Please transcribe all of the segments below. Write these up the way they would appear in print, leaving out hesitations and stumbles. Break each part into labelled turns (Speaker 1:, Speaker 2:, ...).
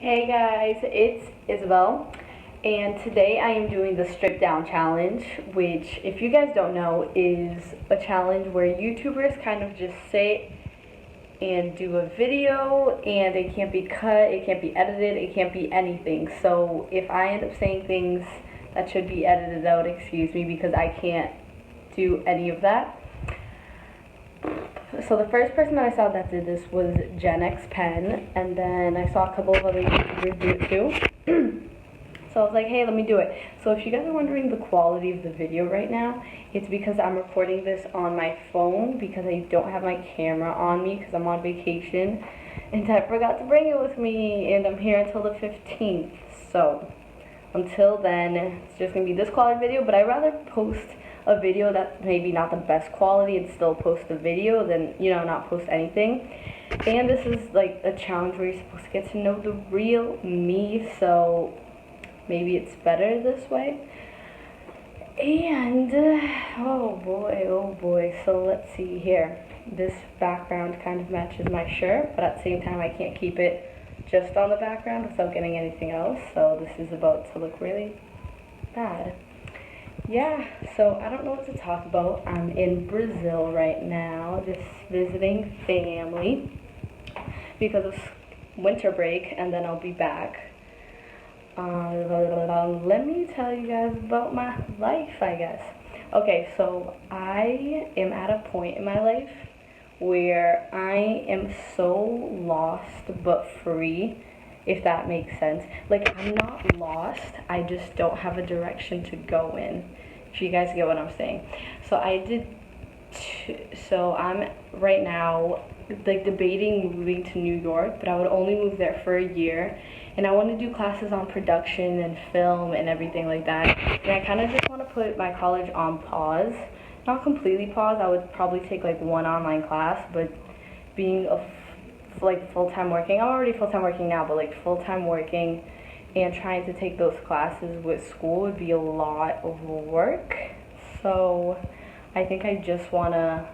Speaker 1: Hey guys, it's Isabel, and today I am doing the Strip Down Challenge, which, if you guys don't know, is a challenge where YouTubers kind of just sit and do a video, and it can't be cut, it can't be edited, it can't be anything. So if I end up saying things that should be edited out, excuse me, because I can't do any of that. So the first person that I saw that did this was Gen X Pen, and then I saw a couple of other YouTubers do it too. So I was like, hey, let me do it. So if you guys are wondering the quality of the video right now, it's because I'm recording this on my phone because I don't have my camera on me because I'm on vacation, and I forgot to bring it with me, and I'm here until the 15th. So until then, it's just going to be this quality video, but I'd rather post a video that's maybe not the best quality and still post a video than, not post anything. And this is like a challenge where you're supposed to get to know the real me, so maybe it's better this way. And, oh boy, so let's see here. This background kind of matches my shirt, but at the same time I can't keep it just on the background without getting anything else, so this is about to look really bad. Yeah, so I don't know what to talk about. I'm in Brazil right now, just visiting family because of winter break, and then I'll be back. Let me tell you guys about my life, I guess. Okay, so I am at a point in my life where I am so lost but free, if that makes sense. Like, I'm not lost, I just don't have a direction to go in, if you guys get what I'm saying. So I'm right now like debating moving to New York, but I would only move there for a year, and I want to do classes on production and film and everything like that, and I kind of just want to put my college on pause. Not completely pause, I would probably take like one online class, but being full-time working, I'm already full-time working now, but like full-time working and trying to take those classes with school would be a lot of work. So I think I just want to,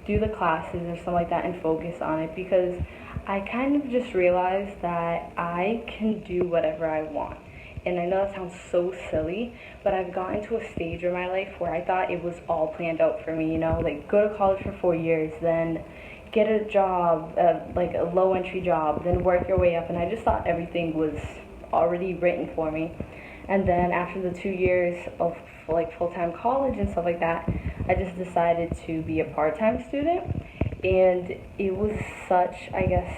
Speaker 1: do the classes or something like that and focus on it, because I kind of just realized that I can do whatever I want. And I know that sounds so silly, but I've gotten to a stage in my life where I thought it was all planned out for me, like go to college for 4 years, then get a job, like a low entry job, then work your way up, and I just thought everything was already written for me. And then after the 2 years of like full-time college and stuff like that, I just decided to be a part-time student, and it was such, I guess,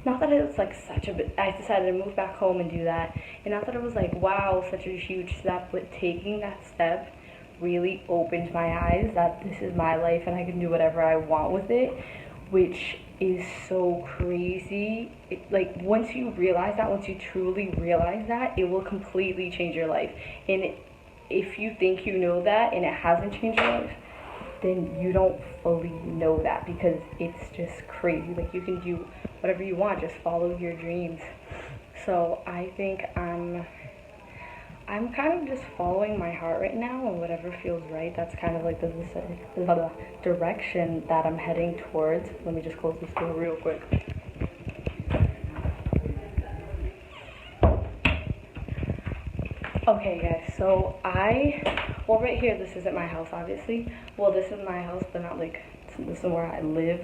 Speaker 1: not that it was like such a bit, I decided to move back home and do that, and not that it was like, wow, such a huge step, but taking that step really opened my eyes that this is my life and I can do whatever I want with it, which is so crazy. Like, once you realize that, once you truly realize that, it will completely change your life. And if you think you know that and it hasn't changed your life, then you don't fully know that, because it's just crazy. Like, you can do whatever you want, just follow your dreams. So I think I'm kind of just following my heart right now, and whatever feels right, that's kind of like the direction that I'm heading towards. Let me just close this door real quick. Okay guys, so right here, this isn't my house, obviously. Well, this is my house, but not like, this is where I live.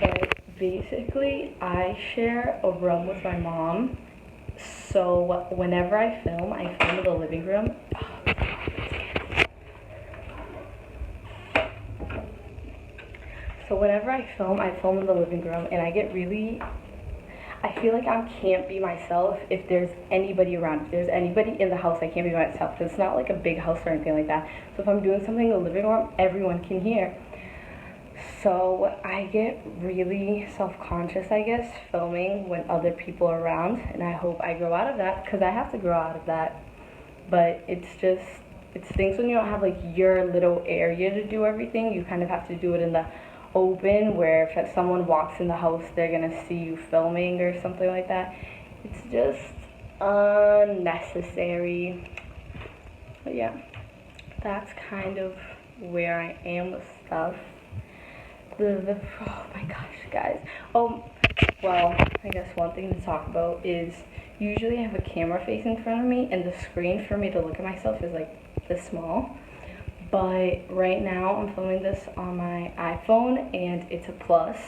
Speaker 1: But basically, I share a room with my mom. So whenever I film in the living room. So whenever I film in the living room, and I feel like I can't be myself if there's anybody around. If there's anybody in the house, I can't be myself, because it's not like a big house or anything like that. So if I'm doing something in the living room, everyone can hear. So I get really self-conscious, I guess, filming when other people are around, and I hope I grow out of that, because I have to grow out of that. But it's things when you don't have like your little area to do everything. You kind of have to do it in the open, where if someone walks in the house, they're gonna see you filming or something like that. It's just unnecessary. But yeah, that's kind of where I am with stuff. Oh my gosh, guys. Oh, well, I guess one thing to talk about is usually I have a camera face in front of me and the screen for me to look at myself is like this small. But right now I'm filming this on my iPhone and it's a plus.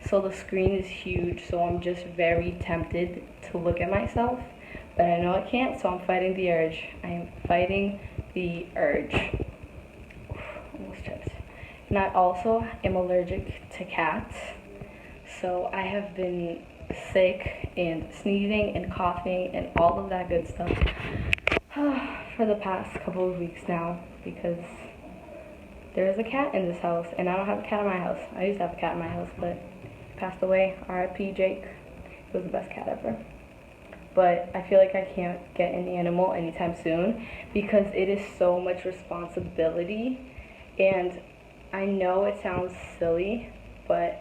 Speaker 1: So the screen is huge, so I'm just very tempted to look at myself. But I know I can't, so I'm fighting the urge. I am fighting the urge. Almost tripped. And I also am allergic to cats. So I have been sick and sneezing and coughing and all of that good stuff for the past couple of weeks now because there is a cat in this house and I don't have a cat in my house. I used to have a cat in my house, but he passed away. R.I.P. Jake. He was the best cat ever. But I feel like I can't get an animal anytime soon because it is so much responsibility. And I know it sounds silly, but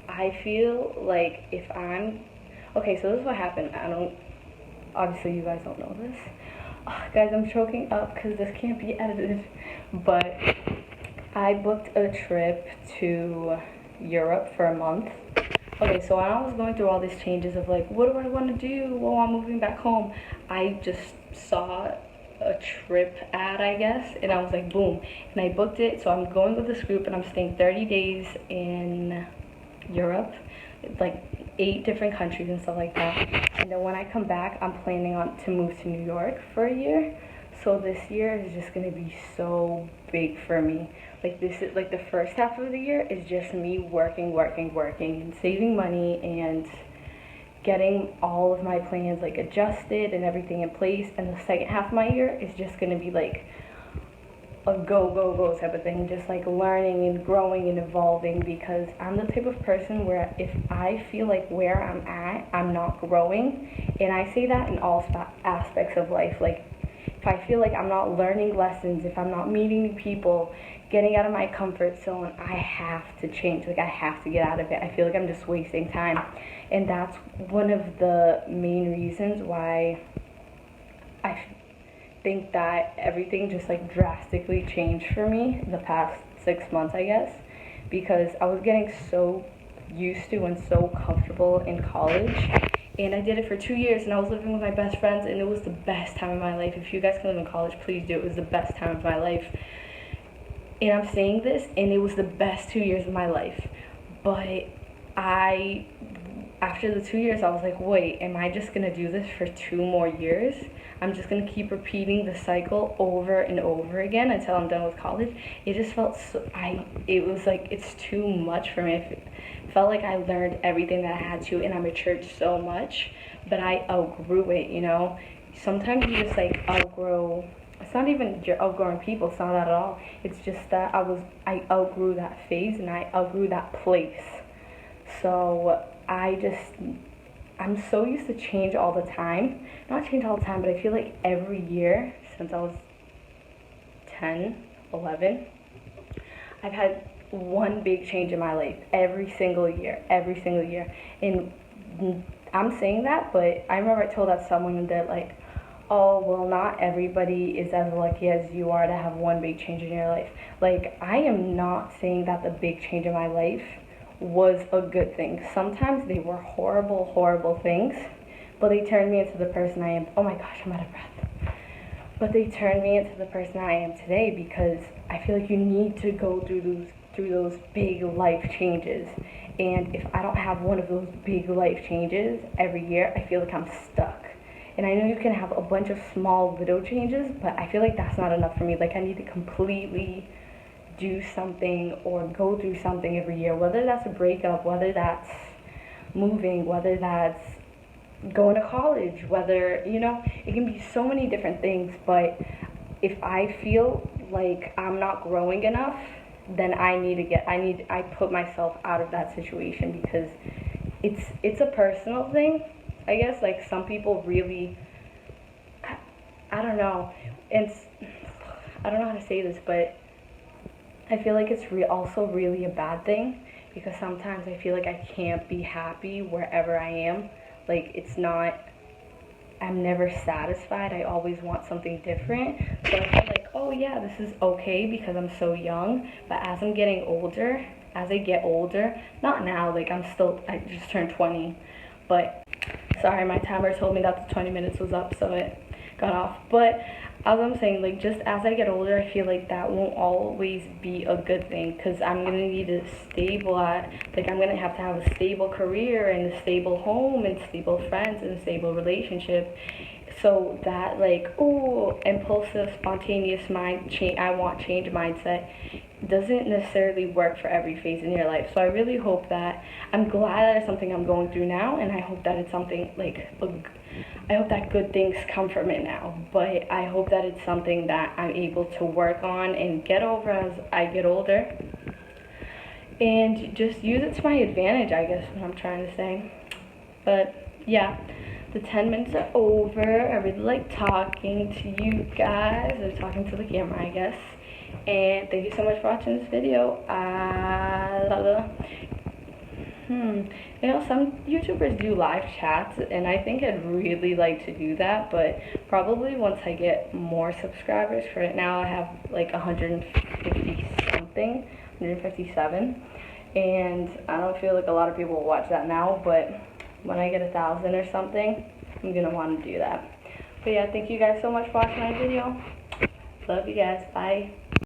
Speaker 1: I feel like if I'm... Okay, so this is what happened. Obviously you guys don't know this. Oh, guys, I'm choking up because this can't be edited. But I booked a trip to Europe for a month. Okay, so when I was going through all these changes of like, what do I want to do? Well, I'm moving back home. I just saw a trip ad, I guess, and I was like, boom. And I booked it, so I'm going with this group and I'm staying 30 days in Europe, like 8 different countries and stuff like that. And then when I come back, I'm planning on to move to New York for a year. So this year is just gonna be so big for me. Like this is like the first half of the year is just me working and saving money and getting all of my plans like adjusted and everything in place. And the second half of my year is just gonna be like a go type of thing, just like learning and growing and evolving, because I'm the type of person where if I feel like where I'm at, I'm not growing. And I say that in all aspects of life. Like if I feel like I'm not learning lessons, if I'm not meeting new people, getting out of my comfort zone, I have to change. Like I have to get out of it. I feel like I'm just wasting time. And that's one of the main reasons why I think that everything just like drastically changed for me the past 6 months, I guess, because I was getting so used to and so comfortable in college. And I did it for 2 years, and I was living with my best friends, and it was the best time of my life. If you guys can live in college, please do. It was the best time of my life. And I'm saying this, and it was the best 2 years of my life. But after the 2 years, I was like, wait, am I just gonna do this for 2 more years? I'm just gonna keep repeating the cycle over and over again until I'm done with college. It just felt it was like, it's too much for me. It felt like I learned everything that I had to, and I matured so much, but I outgrew it, you know? Sometimes you just like outgrow. It's not even you're outgrowing people, it's not that at all. It's just that I outgrew that phase and I outgrew that place. So I'm so used to change all the time. Not change all the time, but I feel like every year since I was 10, 11, I've had one big change in my life every single year. And I'm saying that, but I remember I told that someone that like, oh, well, not everybody is as lucky as you are to have one big change in your life. Like, I am not saying that the big change in my life was a good thing. Sometimes they were horrible things, but they turned me into the person I am. Oh my gosh, I'm out of breath. But they turned me into the person I am today, because I feel like you need to go through those big life changes. And if I don't have one of those big life changes every year, I feel like I'm stuck. And I know you can have a bunch of small little changes, but I feel like that's not enough for me. Like I need to completely do something or go through something every year, whether that's a breakup, whether that's moving, whether that's going to college, whether, you know, it can be so many different things. But if I feel like I'm not growing enough, then I put myself out of that situation, because it's a personal thing, I guess. Like some people really, I don't know, I don't know how to say this, but I feel like it's also really a bad thing, because sometimes I feel like I can't be happy wherever I am. Like I'm never satisfied. I always want something different. So I feel like, oh yeah, this is okay because I'm so young. But as I'm getting older, as I get older, not now, like I just turned 20, but sorry, my timer told me that the 20 minutes was up, so it got off. But as I'm saying, like, just as I get older, I feel like that won't always be a good thing, because I'm gonna need a I'm gonna have to have a stable career and a stable home and stable friends and a stable relationship. So that, like, oh, impulsive, spontaneous I want change mindset doesn't necessarily work for every phase in your life. So I really hope that, I'm glad that it's something I'm going through now, and I hope that it's something like I hope that good things come from it now, but I hope that it's something that I'm able to work on and get over as I get older, and just use it to my advantage, I guess, what I'm trying to say. But yeah, the 10 minutes are over. I really like talking to you guys, or talking to the camera, I guess. And thank you so much for watching this video. You know, some YouTubers do live chats, and I think I'd really like to do that, but probably once I get more subscribers. For it now, I have like 150 something, 157, and I don't feel like a lot of people will watch that now, but when I get 1,000 or something, I'm gonna want to do that. But yeah, thank you guys so much for watching my video. Love you guys. Bye.